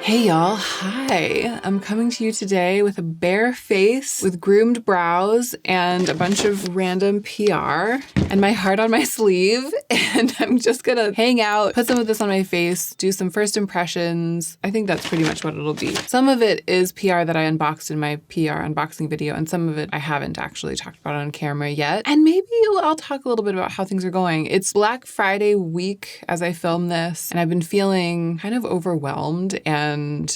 Hey y'all, hi. I'm coming to you today with a bare face, with groomed brows, and a bunch of random PR, and my heart on my sleeve, and I'm just gonna hang out, put some of this on my face, do some first impressions. I think that's pretty much what it'll be. Some of it is PR that I unboxed in my PR unboxing video, and some of it I haven't actually talked about on camera yet. And maybe I'll talk a little bit about how things are going. It's Black Friday week as I film this, and I've been feeling kind of overwhelmed, and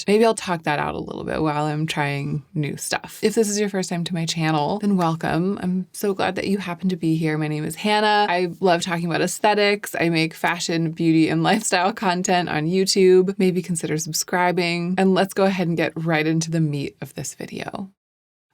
maybe I'll talk that out a little bit while I'm trying new stuff. If this is your first time to my channel, then welcome. I'm so glad that you happen to be here. My name is Hannah. I love talking about aesthetics. I make fashion, beauty, and lifestyle content on YouTube. Maybe consider subscribing. And let's go ahead and get right into the meat of this video.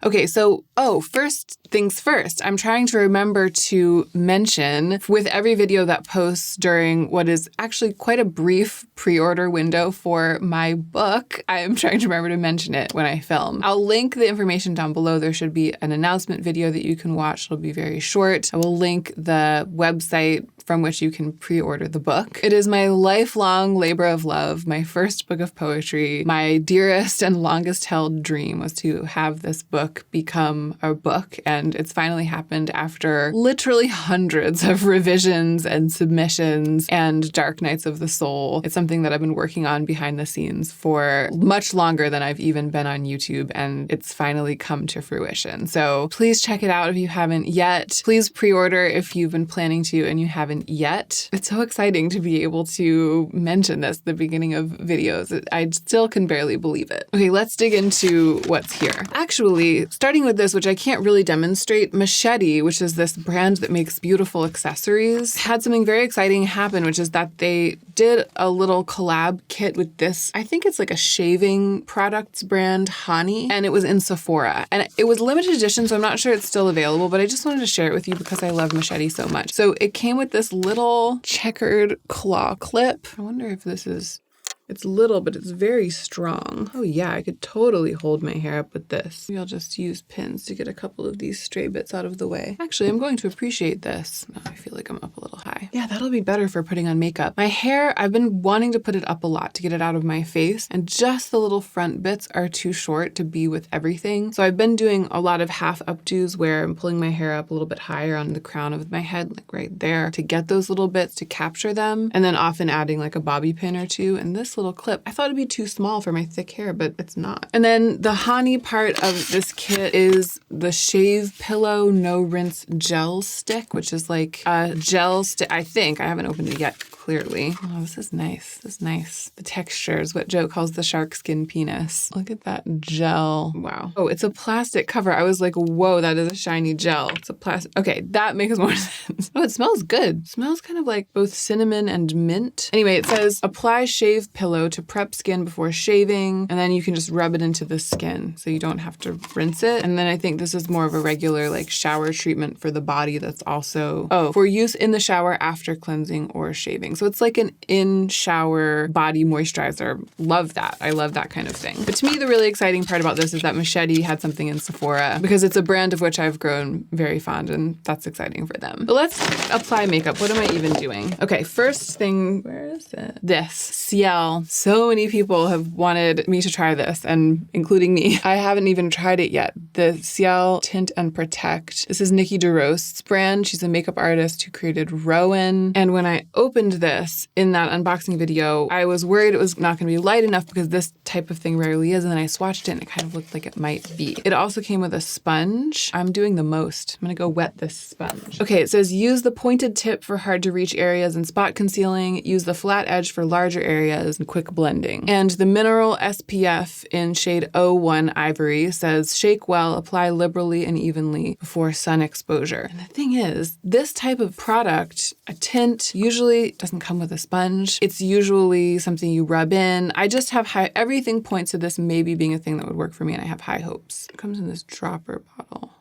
Okay, so, first things first, I'm trying to remember to mention with every video that posts during what is actually quite a brief pre-order window for my book, I am trying to remember to mention it when I film. I'll link the information down below. There should be an announcement video that you can watch. It'll be very short. I will link the website from which you can pre-order the book. It is my lifelong labor of love, my first book of poetry. My dearest and longest held dream was to have this book become a book, and it's finally happened after literally hundreds of revisions and submissions and dark nights of the soul. It's something that I've been working on behind the scenes for much longer than I've even been on YouTube, and it's finally come to fruition. So please check it out if you haven't yet. Please pre-order if you've been planning to and you haven't yet. It's so exciting to be able to mention this at the beginning of videos. I still can barely believe it. Okay, let's dig into what's here. Actually, starting with this, which I can't really demonstrate, MACHETE, which is this brand that makes beautiful accessories, had something very exciting happen, which is that they did a little collab kit with this, I think it's like a shaving products brand, Hanni, and it was in Sephora. And it was limited edition, so I'm not sure it's still available, but I just wanted to share it with you because I love MACHETE so much. So it came with this little checkered claw clip. I wonder if this is... It's little, but it's very strong. Oh yeah, I could totally hold my hair up with this. Maybe I'll just use pins to get a couple of these stray bits out of the way. Actually, I'm going to appreciate this. Oh, I feel like I'm up a little high. Yeah, that'll be better for putting on makeup. My hair, I've been wanting to put it up a lot to get it out of my face, and just the little front bits are too short to be with everything. So I've been doing a lot of half updos where I'm pulling my hair up a little bit higher on the crown of my head, like right there, to get those little bits, to capture them, and then often adding like a bobby pin or two. And this little clip, I thought it'd be too small for my thick hair, but it's not. And then the Hanni part of this kit is the Shave Pillow No Rinse Gel Stick, which is like a gel stick. I think, I haven't opened it yet, clearly. Oh, this is nice. This is nice. The texture is what Joe calls the shark skin penis. Look at that gel. Wow. Oh, it's a plastic cover. I was like, whoa, that is a shiny gel. It's a plastic. Okay, that makes more sense. Oh, it smells good. It smells kind of like both cinnamon and mint. Anyway, it says apply shave pillow to prep skin before shaving, and then you can just rub it into the skin so you don't have to rinse it. And then I think this is more of a regular like shower treatment for the body that's also, for use in the shower after cleansing or shaving. So it's like an in-shower body moisturizer. Love that. I love that kind of thing. But to me, the really exciting part about this is that MACHETE had something in Sephora because it's a brand of which I've grown very fond, and that's exciting for them. But let's apply makeup. What am I even doing? Okay, first thing, where is it? This, Ciele. So many people have wanted me to try this, and including me. I haven't even tried it yet. The Ciele Tint and Protect. This is Nikki DeRoast's brand. She's a makeup artist who created Rowan. And when I opened this in that unboxing video, I was worried it was not going to be light enough because this type of thing rarely is. And then I swatched it and it kind of looked like it might be. It also came with a sponge. I'm doing the most. I'm going to go wet this sponge. Okay, it says use the pointed tip for hard to reach areas and spot concealing. Use the flat edge for larger areas and quick blending. And the mineral SPF in shade 01 Ivory says shake well, apply liberally and evenly before sun exposure. And the thing is, this type of product, a tint, usually doesn't come with a sponge. It's usually something you rub in. I just have everything points to this maybe being a thing that would work for me, and I have high hopes. It comes in this dropper bottle.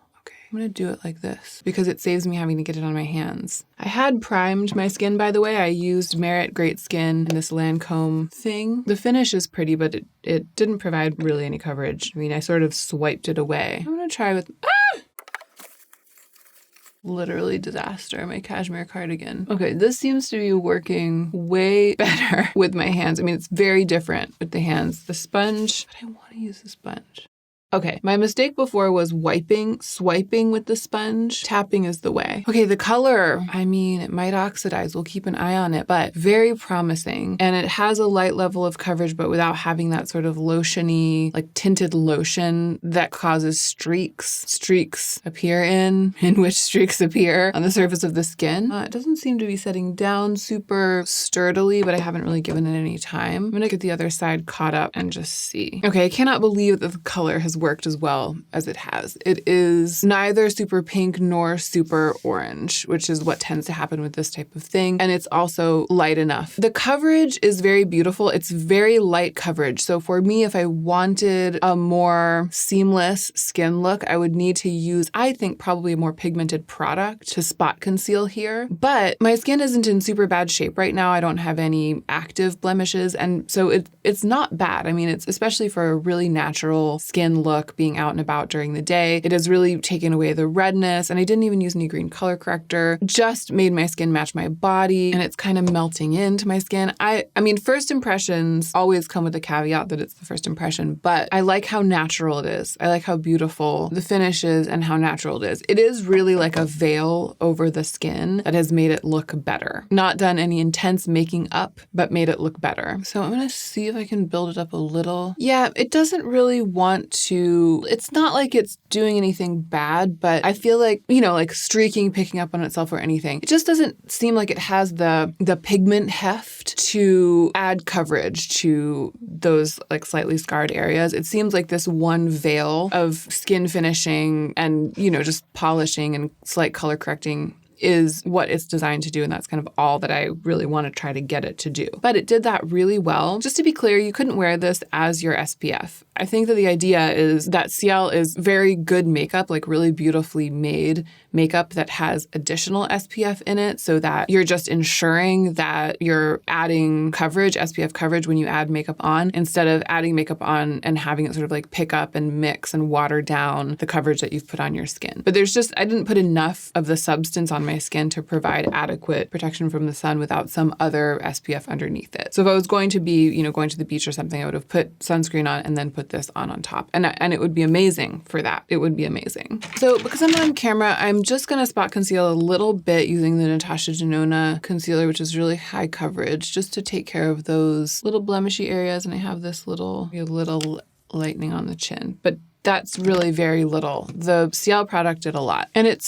I'm gonna do it like this because it saves me having to get it on my hands. I had primed my skin, by the way. I used Merit Great Skin in this Lancome thing. The finish is pretty, but it didn't provide really any coverage. I mean, I sort of swiped it away. I'm gonna try with, literally disaster. My cashmere cardigan. Okay, this seems to be working way better with my hands. I mean, it's very different with the hands. The sponge, but I want to use the sponge. Okay, my mistake before was swiping with the sponge. Tapping is the way. Okay, the color, I mean, it might oxidize. We'll keep an eye on it, but very promising. And it has a light level of coverage, but without having that sort of lotiony, like tinted lotion that causes streaks. Streaks appear in which streaks appear on the surface of the skin. It doesn't seem to be setting down super sturdily, but I haven't really given it any time. I'm gonna get the other side caught up and just see. Okay, I cannot believe that the color has worked as well as it has. It is neither super pink nor super orange, which is what tends to happen with this type of thing. And it's also light enough. The coverage is very beautiful. It's very light coverage. So for me, if I wanted a more seamless skin look, I would need to use, I think, probably a more pigmented product to spot conceal here. But my skin isn't in super bad shape right now. I don't have any active blemishes. And so it's not bad. I mean, it's especially for a really natural skin look, being out and about during the day. It has really taken away the redness, and I didn't even use any green color corrector. Just made my skin match my body, and it's kind of melting into my skin. I mean, first impressions always come with a caveat that it's the first impression, but I like how natural it is. I like how beautiful the finish is and how natural it is. It is really like a veil over the skin that has made it look better. Not done any intense making up, but made it look better. So I'm gonna see if I can build it up a little. Yeah, it doesn't really want to, it's not like it's doing anything bad, but I feel like, you know, like streaking, picking up on itself or anything. It just doesn't seem like it has the pigment heft to add coverage to those like slightly scarred areas. It seems like this one veil of skin finishing and, you know, just polishing and slight color correcting is what it's designed to do, and that's kind of all that I really want to try to get it to do. But it did that really well. Just to be clear, you couldn't wear this as your SPF. I think that the idea is that Ciele is very good makeup, like really beautifully made makeup that has additional SPF in it, so that you're just ensuring that you're adding coverage, SPF coverage, when you add makeup on, instead of adding makeup on and having it sort of like pick up and mix and water down the coverage that you've put on your skin. But there's just, I didn't put enough of the substance on my skin to provide adequate protection from the sun without some other SPF underneath it. So if I was going to be, you know, going to the beach or something, I would have put sunscreen on and then put this on top. And it would be amazing for that. It would be amazing. So because I'm on camera, I'm just going to spot conceal a little bit using the Natasha Denona concealer, which is really high coverage, just to take care of those little blemishy areas. And I have this little lightening on the chin. But that's really very little. The Ciele product did a lot. And it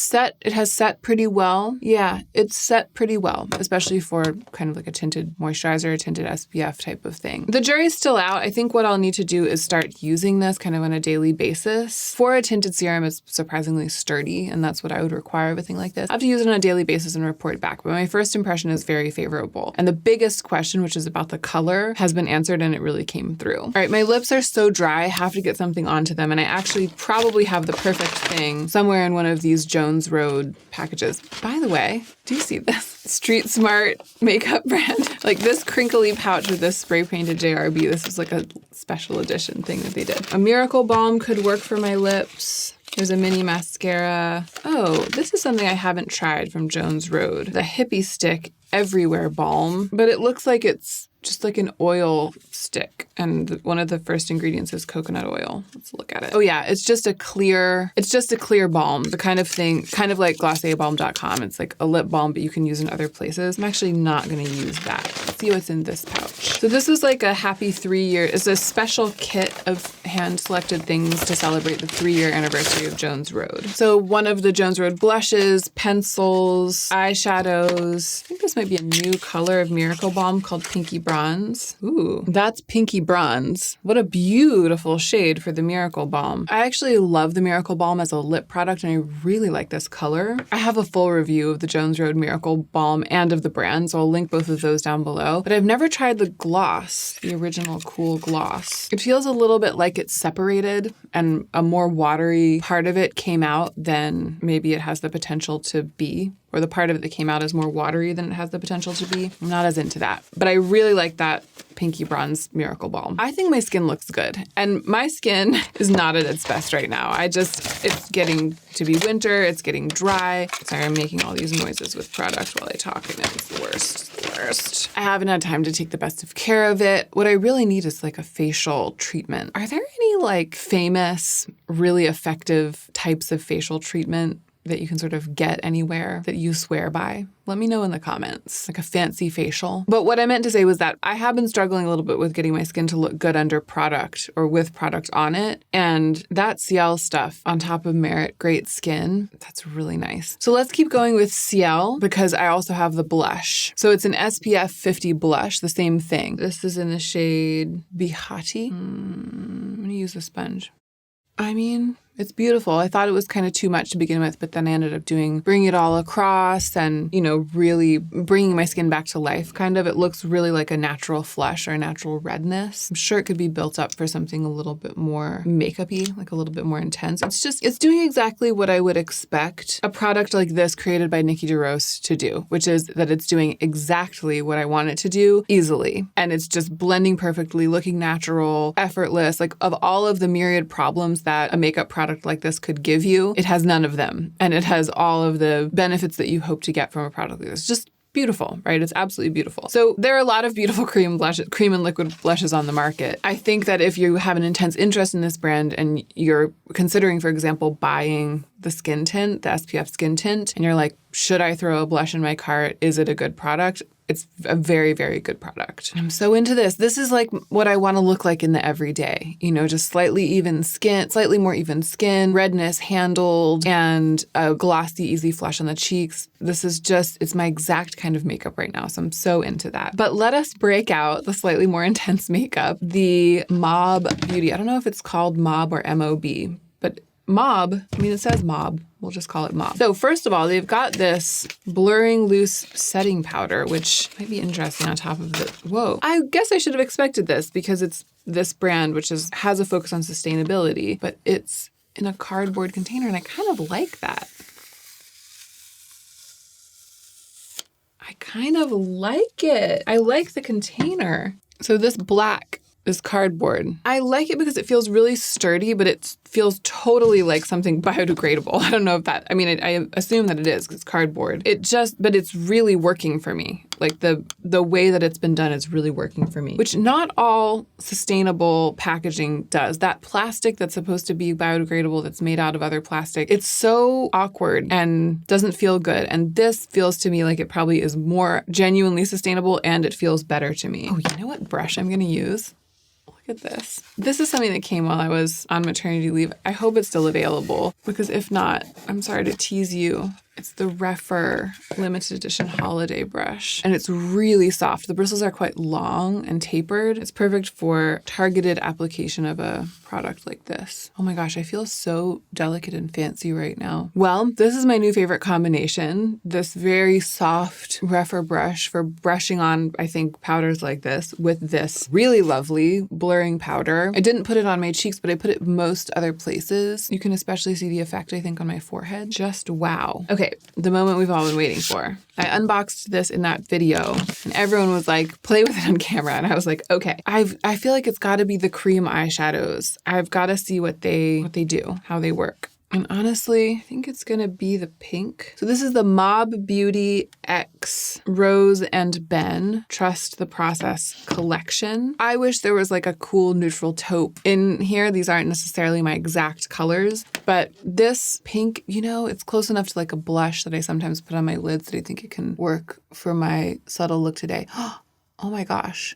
has set pretty well. Yeah, it's set pretty well, especially for kind of like a tinted moisturizer, a tinted SPF type of thing. The jury's still out. I think what I'll need to do is start using this kind of on a daily basis. For a tinted serum, it's surprisingly sturdy, and that's what I would require of a thing like this. I have to use it on a daily basis and report back, but my first impression is very favorable. And the biggest question, which is about the color, has been answered, and it really came through. All right, my lips are so dry, I have to get something onto them, and I actually probably have the perfect thing somewhere in one of these Jones Road packages. By the way, do you see this? Street Smart makeup brand. Like this crinkly pouch with this spray painted JRB. This is like a special edition thing that they did. A Miracle Balm could work for my lips. There's a mini mascara. Oh, this is something I haven't tried from Jones Road. The Hippie Stick Everywhere Balm. But it looks like it's just like an oil stick, and one of the first ingredients is coconut oil. Let's look at it. Oh yeah, it's just a clear balm, the kind of thing, kind of like glossebalm.com. It's like a lip balm, but you can use in other places. I'm actually not going to use that. Let's see what's in this pouch. So this is like a happy 3-year, it's a special kit of hand-selected things to celebrate the 3-year anniversary of Jones Road. So one of the Jones Road blushes, pencils, eyeshadows. I think this might be a new color of Miracle Balm called Pinky Bronze. Ooh, that's Pinky Bronze. What a beautiful shade for the Miracle Balm. I actually love the Miracle Balm as a lip product, and I really like this color. I have a full review of the Jones Road Miracle Balm and of the brand, so I'll link both of those down below. But I've never tried the gloss, the original Cool Gloss. It feels a little bit like it's separated and a more watery part of it came out than maybe it has the potential to be or the part of it that came out is more watery than it has the potential to be. I'm not as into that. But I really like that Pinky Bronze Miracle Balm. I think my skin looks good. And my skin is not at its best right now. It's getting to be winter. It's getting dry. Sorry, I'm making all these noises with product while I talk, and it's the worst. It's the worst. I haven't had time to take the best of care of it. What I really need is like a facial treatment. Are there any like famous, really effective types of facial treatment that you can sort of get anywhere that you swear by? Let me know in the comments, like a fancy facial. But what I meant to say was that I have been struggling a little bit with getting my skin to look good under product or with product on it. And that Ciele stuff on top of Merit Great Skin, that's really nice. So let's keep going with Ciele because I also have the blush. So it's an SPF 50 blush, the same thing. This is in the shade Bihati. I'm gonna use a sponge. I mean, it's beautiful. I thought it was kind of too much to begin with, but then I ended up bringing it all across and, really bringing my skin back to life, kind of. It looks really like a natural flush or a natural redness. I'm sure it could be built up for something a little bit more makeup-y, like a little bit more intense. It's doing exactly what I would expect a product like this created by Nikki DeRose to do, which is that it's doing exactly what I want it to do easily. And it's just blending perfectly, looking natural, effortless. Like of all of the myriad problems that a makeup product like this could give you, it has none of them. And it has all of the benefits that you hope to get from a product like this. Just beautiful, right? It's absolutely beautiful. So there are a lot of beautiful cream and liquid blushes on the market. I think that if you have an intense interest in this brand and you're considering, for example, buying the skin tint, the SPF skin tint, and you're like, should I throw a blush in my cart? Is it a good product? It's a very, very good product. I'm so into this. This is like what I want to look like in the everyday, just slightly more even skin, redness handled, and a glossy, easy flush on the cheeks. This is it's my exact kind of makeup right now. So I'm so into that. But let us break out the slightly more intense makeup, the Mob Beauty. I don't know if it's called Mob or M-O-B, but Mob, it says Mob. We'll just call it Mob. So first of all, they've got this blurring loose setting powder, which might be interesting on top of the, whoa. I guess I should have expected this because it's this brand, which has a focus on sustainability, but it's in a cardboard container and I kind of like that. I kind of like it. I like the container. So this black is cardboard. I like it because it feels really sturdy, but it feels totally like something biodegradable. I don't know if that, I assume that it is because it's cardboard. But it's really working for me. Like the way that it's been done is really working for me, which not all sustainable packaging does. That plastic that's supposed to be biodegradable that's made out of other plastic, it's so awkward and doesn't feel good. And this feels to me like it probably is more genuinely sustainable and it feels better to me. Oh, you know what brush I'm gonna use? Look at this. This is something that came while I was on maternity leave. I hope it's still available because if not, I'm sorry to tease you. It's the Refer limited edition holiday brush. And it's really soft. The bristles are quite long and tapered. It's perfect for targeted application of a product like this. Oh my gosh, I feel so delicate and fancy right now. Well, this is my new favorite combination. This very soft Refer brush for brushing on, I think, powders like this with this really lovely blurring powder. I didn't put it on my cheeks, but I put it most other places. You can especially see the effect, I think, on my forehead. Just wow. Okay, the moment we've all been waiting for. I unboxed this in that video and everyone was like, play with it on camera. And I was like, okay. I feel like it's gotta be the cream eyeshadows. I've gotta see what they do, how they work. And honestly, I think it's gonna be the pink. So this is the Mob Beauty X Rose and Ben Trust the Process collection. I wish there was like a cool neutral taupe in here. These aren't necessarily my exact colors, but this pink, it's close enough to like a blush that I sometimes put on my lids that I think it can work for my subtle look today. Oh my gosh.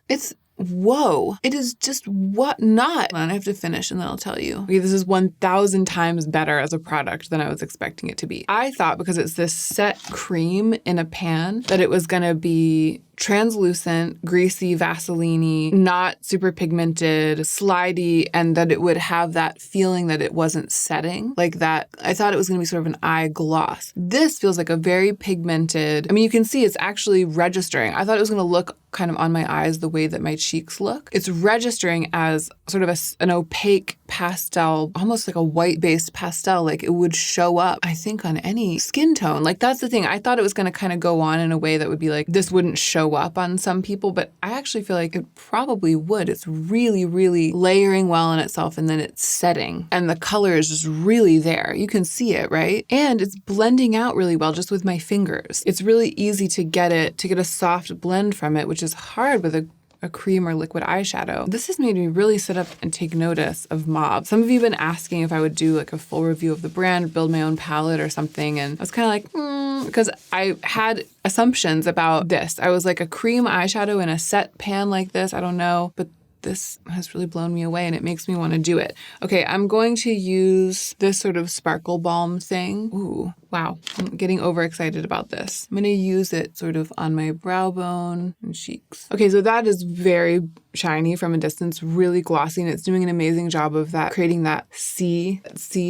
Whoa, it is just what not. I have to finish and then I'll tell you. Okay, this is 1,000 times better as a product than I was expecting it to be. I thought because it's this set cream in a pan that it was gonna be translucent, greasy, Vaseline-y, not super pigmented, slidey, and that it would have that feeling that it wasn't setting. Like that, I thought it was gonna be sort of an eye gloss. This feels like a very pigmented, you can see it's actually registering. I thought it was gonna look kind of on my eyes the way that my cheeks look. It's registering as sort of an opaque pastel, almost like a white-based pastel, like it would show up, I think, on any skin tone. Like that's the thing. I thought it was going to kind of go on in a way that would be like, this wouldn't show up on some people, but I actually feel like it probably would. It's really, really layering well on itself and then it's setting. And the color is just really there. You can see it, right? And it's blending out really well just with my fingers. It's really easy to get a soft blend from it, which is hard with a cream or liquid eyeshadow. This has made me really sit up and take notice of Mauve. Some of you have been asking if I would do like a full review of the brand, build my own palette or something. And I was kind of like, because I had assumptions about this. I was like, a cream eyeshadow in a set pan like this, I don't know, but this has really blown me away and it makes me want to do it. Okay, I'm going to use this sort of sparkle balm thing. Ooh, wow. I'm getting overexcited about this. I'm going to use it sort of on my brow bone and cheeks. Okay, so that is very shiny from a distance, really glossy, and it's doing an amazing job of that, creating that C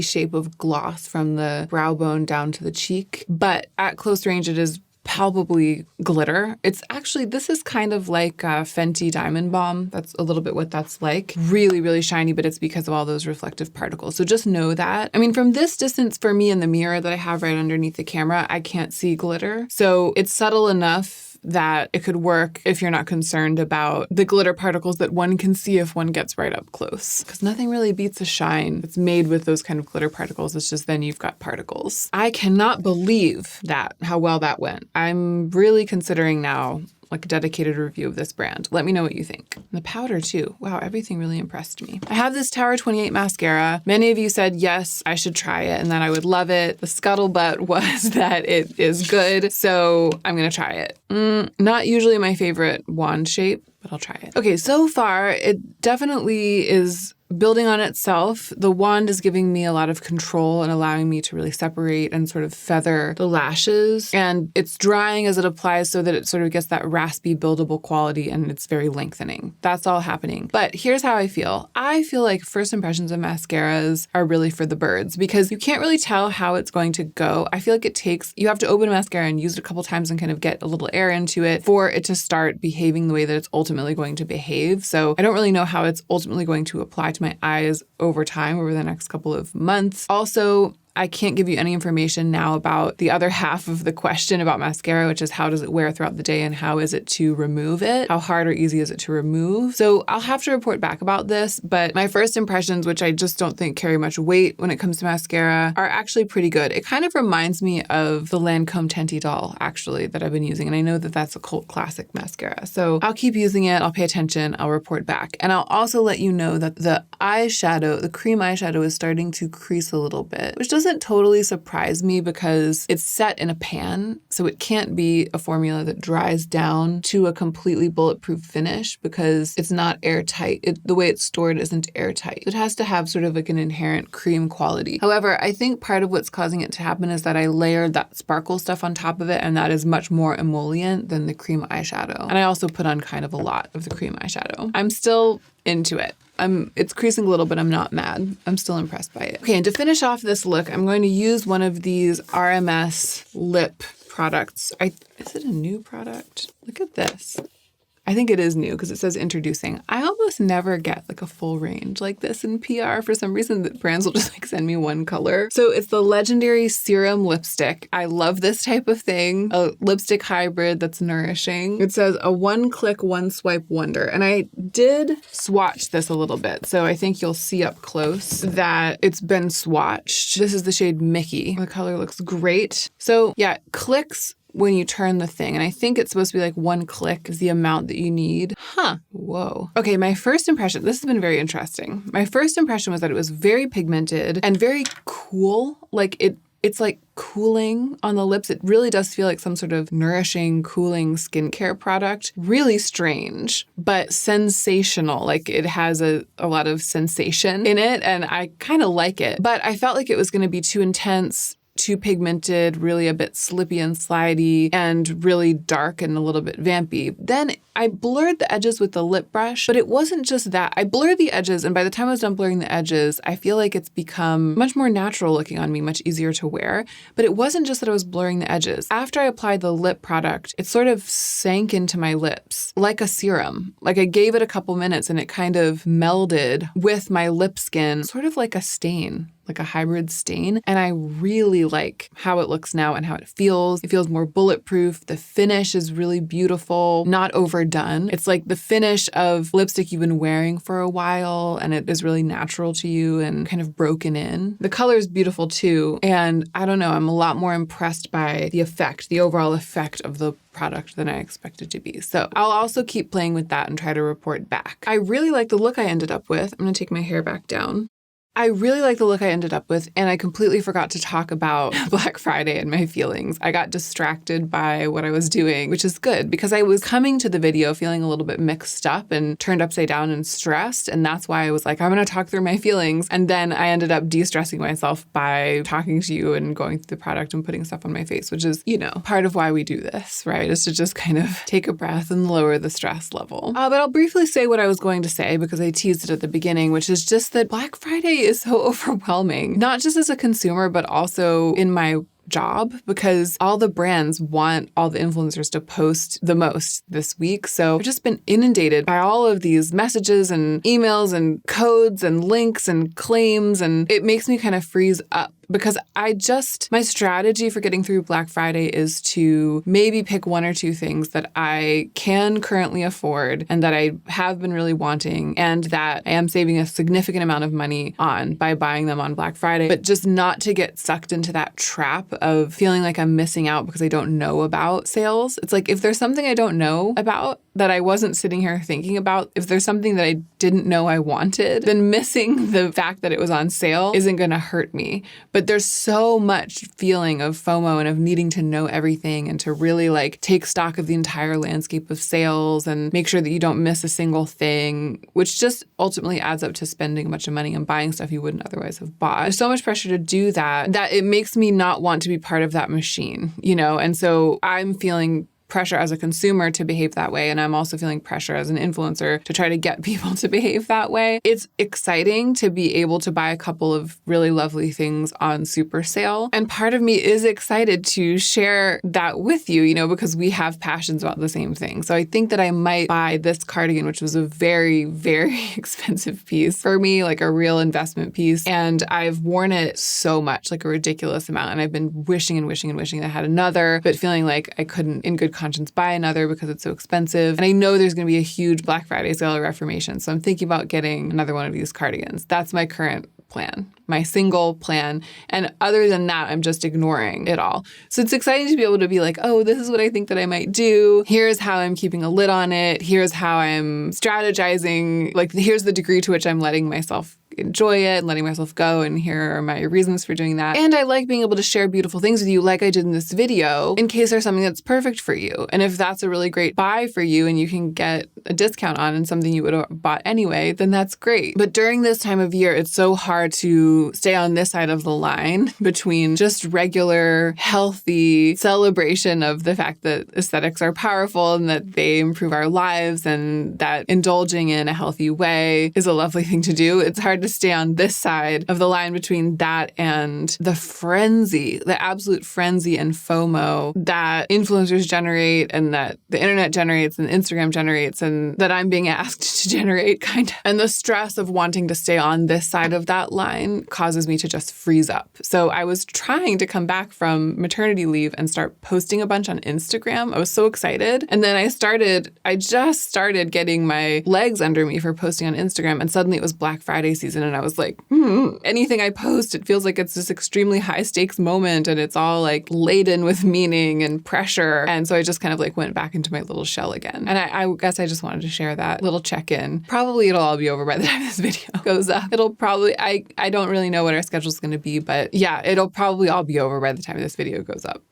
shape of gloss from the brow bone down to the cheek. But at close range, it is palpably glitter. It's actually, this is kind of like Fenty Diamond Balm. That's a little bit what that's like. Really, really shiny, but it's because of all those reflective particles. So just know that. I mean, from this distance for me in the mirror that I have right underneath the camera, I can't see glitter. So it's subtle enough that it could work if you're not concerned about the glitter particles that one can see if one gets right up close. Because nothing really beats a shine that's made with those kind of glitter particles. It's just then you've got particles. I cannot believe how well that went. I'm really considering now like a dedicated review of this brand. Let me know what you think. And the powder too. Wow, everything really impressed me. I have this Tower 28 mascara. Many of you said, yes, I should try it and that I would love it. The scuttlebutt was that it is good. So I'm gonna try it. Not usually my favorite wand shape, but I'll try it. Okay, so far it definitely is building on itself. The wand is giving me a lot of control and allowing me to really separate and sort of feather the lashes. And it's drying as it applies so that it sort of gets that raspy, buildable quality and it's very lengthening. That's all happening. But here's how I feel. I feel like first impressions of mascaras are really for the birds because you can't really tell how it's going to go. I feel like you have to open a mascara and use it a couple times and kind of get a little air into it for it to start behaving the way that it's ultimately going to behave. So I don't really know how it's ultimately going to apply to my eyes over time, over the next couple of months. Also, I can't give you any information now about the other half of the question about mascara, which is how does it wear throughout the day and how is it to remove it? How hard or easy is it to remove? So I'll have to report back about this, but my first impressions, which I just don't think carry much weight when it comes to mascara, are actually pretty good. It kind of reminds me of the Lancome Tenti Doll, actually, that I've been using, and I know that that's a cult classic mascara. So I'll keep using it, I'll pay attention, I'll report back. And I'll also let you know that the eyeshadow, the cream eyeshadow is starting to crease a little bit, which doesn't totally surprise me because it's set in a pan, so it can't be a formula that dries down to a completely bulletproof finish because it's not airtight. The way it's stored isn't airtight. It has to have sort of like an inherent cream quality. However, I think part of what's causing it to happen is that I layered that sparkle stuff on top of it, and that is much more emollient than the cream eyeshadow. And I also put on kind of a lot of the cream eyeshadow. I'm still into it. It's creasing a little, but I'm not mad. I'm still impressed by it. Okay, and to finish off this look, I'm going to use one of these RMS lip products. Is it a new product? Look at this. I think it is new because it says introducing. I almost never get like a full range like this in PR. For some reason, the brands will just like send me one color. So it's the Legendary Serum Lipstick. I love this type of thing. A lipstick hybrid that's nourishing. It says a one-click, one-swipe wonder. And I did swatch this a little bit. So I think you'll see up close that it's been swatched. This is the shade Mickey. The color looks great. So yeah, clicks when you turn the thing. And I think it's supposed to be like one click is the amount that you need. Whoa. Okay, my first impression, this has been very interesting. My first impression was that it was very pigmented and very cool. Like it's like cooling on the lips. It really does feel like some sort of nourishing, cooling skincare product. Really strange, but sensational. Like it has a lot of sensation in it and I kind of like it. But I felt like it was going to be too intense, too pigmented, really a bit slippy and slidey, and really dark and a little bit vampy. Then I blurred the edges with the lip brush, but it wasn't just that. I blurred the edges, and by the time I was done blurring the edges, I feel like it's become much more natural looking on me, much easier to wear. But it wasn't just that I was blurring the edges. After I applied the lip product, it sort of sank into my lips like a serum. Like I gave it a couple minutes and it kind of melded with my lip skin, sort of like a stain, like a hybrid stain. And I really like how it looks now and how it feels. It feels more bulletproof. The finish is really beautiful, not overdone. It's like the finish of lipstick you've been wearing for a while and it is really natural to you and kind of broken in. The color is beautiful too. And I don't know, I'm a lot more impressed by the effect, the overall effect of the product than I expected to be. So I'll also keep playing with that and try to report back. I really like the look I ended up with. I'm going to take my hair back down. I really like the look I ended up with, and I completely forgot to talk about Black Friday and my feelings. I got distracted by what I was doing, which is good because I was coming to the video feeling a little bit mixed up and turned upside down and stressed, and that's why I was like, I'm going to talk through my feelings, and then I ended up de-stressing myself by talking to you and going through the product and putting stuff on my face, which is, you know, part of why we do this, right? Is to just kind of take a breath and lower the stress level. But I'll briefly say what I was going to say because I teased it at the beginning, which is just that Black Friday is so overwhelming, not just as a consumer, but also in my job because all the brands want all the influencers to post the most this week. So I've just been inundated by all of these messages and emails and codes and links and claims, and it makes me kind of freeze up. Because my strategy for getting through Black Friday is to maybe pick one or two things that I can currently afford and that I have been really wanting and that I am saving a significant amount of money on by buying them on Black Friday, but just not to get sucked into that trap of feeling like I'm missing out because I don't know about sales. It's like if there's something I don't know about that I wasn't sitting here thinking about, if there's something that I didn't know I wanted, then missing the fact that it was on sale isn't going to hurt me. But there's so much feeling of FOMO and of needing to know everything and to really like take stock of the entire landscape of sales and make sure that you don't miss a single thing, which just ultimately adds up to spending a bunch of money on buying stuff you wouldn't otherwise have bought. There's so much pressure to do that it makes me not want to be part of that machine, you know? And so I'm feeling pressure as a consumer to behave that way. And I'm also feeling pressure as an influencer to try to get people to behave that way. It's exciting to be able to buy a couple of really lovely things on super sale. And part of me is excited to share that with you, you know, because we have passions about the same thing. So I think that I might buy this cardigan, which was a very, very expensive piece for me, like a real investment piece. And I've worn it so much, like a ridiculous amount. And I've been wishing and wishing and wishing that I had another, but feeling like I couldn't in good conscience buy another because it's so expensive. And I know there's going to be a huge Black Friday sale or Reformation. So I'm thinking about getting another one of these cardigans. That's my current plan, my single plan. And other than that, I'm just ignoring it all. So it's exciting to be able to be like, oh, this is what I think that I might do. Here's how I'm keeping a lid on it. Here's how I'm strategizing. Like, here's the degree to which I'm letting myself enjoy it and letting myself go. And here are my reasons for doing that. And I like being able to share beautiful things with you like I did in this video in case there's something that's perfect for you. And if that's a really great buy for you and you can get a discount on and something you would have bought anyway, then that's great. But during this time of year, it's so hard to stay on this side of the line between just regular, healthy celebration of the fact that aesthetics are powerful and that they improve our lives and that indulging in a healthy way is a lovely thing to do. It's hard to stay on this side of the line between that and the frenzy, the absolute frenzy and FOMO that influencers generate and that the internet generates and Instagram generates and that I'm being asked to generate, kind of. And the stress of wanting to stay on this side of that line causes me to just freeze up. So I was trying to come back from maternity leave and start posting a bunch on Instagram. I was so excited. And then I just started getting my legs under me for posting on Instagram. And suddenly it was Black Friday season. And I was like, anything I post, it feels like it's this extremely high stakes moment and it's all like laden with meaning and pressure. And so I just kind of like went back into my little shell again. And I guess I just wanted to share that little check-in. Probably it'll all be over by the time this video goes up. It'll probably, I don't really know what our schedule is going to be, but yeah, it'll probably all be over by the time this video goes up.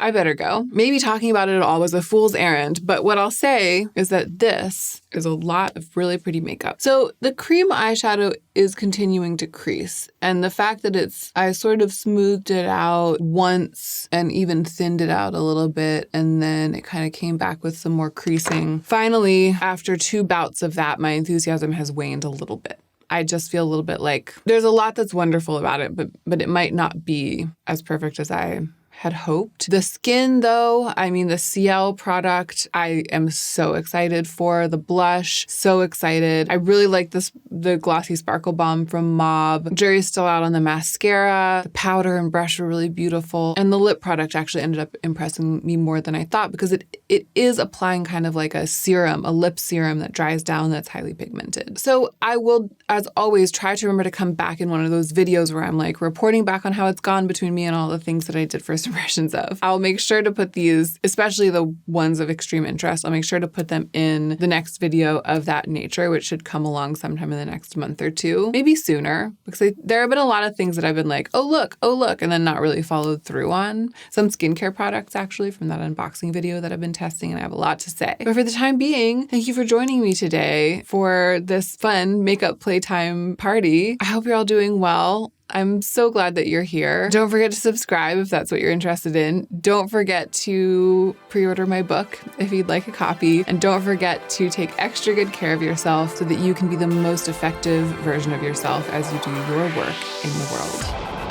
I better go. Maybe talking about it at all was a fool's errand, but what I'll say is that this is a lot of really pretty makeup. So the cream eyeshadow is continuing to crease, and the fact that I sort of smoothed it out once and even thinned it out a little bit, and then it kind of came back with some more creasing. Finally, after 2 bouts of that, my enthusiasm has waned a little bit. I just feel a little bit like there's a lot that's wonderful about it, but it might not be as perfect as I had hoped. The skin though, I mean the Ciele product, I am so excited for. The blush, so excited. I really like the Glossy Sparkle Balm from Mob. Jury's still out on the mascara. The powder and brush were really beautiful. And the lip product actually ended up impressing me more than I thought because it is applying kind of like a serum, a lip serum that dries down that's highly pigmented. So I will, as always, try to remember to come back in one of those videos where I'm like reporting back on how it's gone between me and all the things that I did first impressions of. I'll make sure to put these, especially the ones of extreme interest, I'll make sure to put them in the next video of that nature, which should come along sometime in the next month or 2, maybe sooner, because there have been a lot of things that I've been like, oh look, and then not really followed through on. Some skincare products actually from that unboxing video that I've been testing, and I have a lot to say. But for the time being, thank you for joining me today for this fun makeup playtime party. I hope you're all doing well. I'm so glad that you're here. Don't forget to subscribe if that's what you're interested in. Don't forget to pre-order my book if you'd like a copy. And don't forget to take extra good care of yourself so that you can be the most effective version of yourself as you do your work in the world.